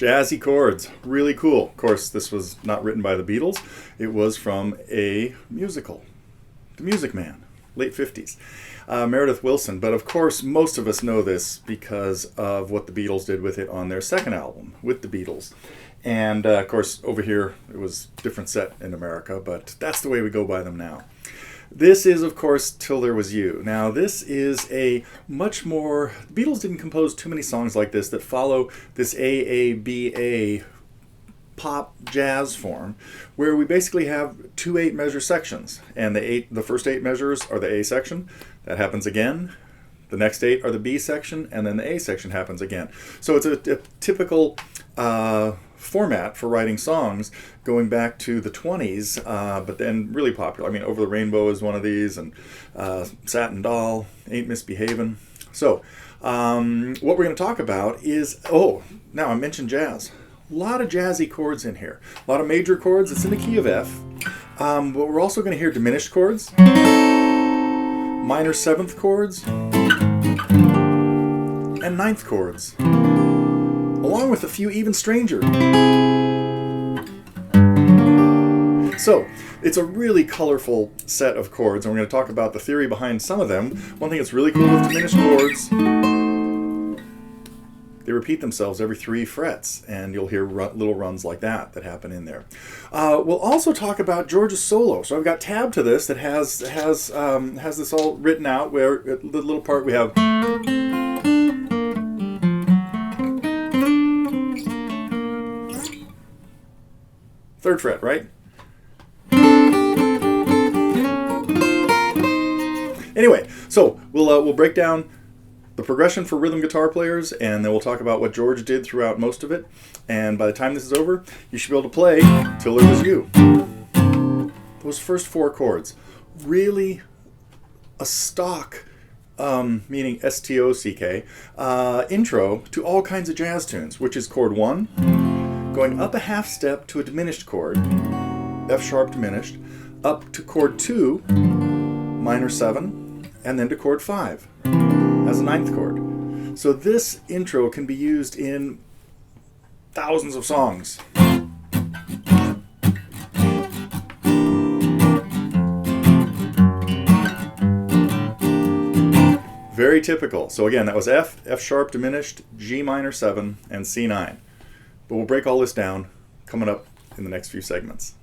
Jazzy chords, really cool. Of course, this was not written by the Beatles. It was from a musical, The Music Man, late 50s. Meredith Willson. But of course, most of us know this because of what the Beatles did with it on their second album, With the Beatles. And of course, over here, it was a different set in America, but that's the way we go by them now. This is, of course, Till There Was You. Now, this is a much more... The Beatles didn't compose too many songs like this that follow this AABA pop jazz form, where we basically have two 8-measure sections. And the first 8 measures are the A section. That happens again. The next 8 are the B section, and then the A section happens again. So it's a typical format for writing songs going back to the 20s, but then really popular. I mean, Over the Rainbow is one of these, and Satin Doll, Ain't Misbehavin'. So what we're going to talk about is, now I mentioned jazz. A lot of jazzy chords in here. A lot of major chords. It's in the key of F. But we're also going to hear diminished chords, minor 7th chords, and 9th chords, along with a few even stranger. So, it's a really colorful set of chords, and we're going to talk about the theory behind some of them. One thing that's really cool with diminished chords, they repeat themselves every 3 frets, and you'll hear little runs like that happen in there. We'll also talk about George's solo. So I've got tab to this that has this all written out, where the little part we have... third fret, right? Anyway, so we'll break down the progression for rhythm guitar players, and then we'll talk about what George did throughout most of it. And by the time this is over, you should be able to play Till There Was You. Those first 4 chords, really a stock, meaning S-T-O-C-K, intro to all kinds of jazz tunes, which is chord 1, going up a half step to a diminished chord, F sharp diminished, up to chord 2, minor 7, and then to chord 5 as a 9th chord. So this intro can be used in thousands of songs. Very typical. So again, that was F, F sharp diminished, G minor 7, and C9. But we'll break all this down coming up in the next few segments.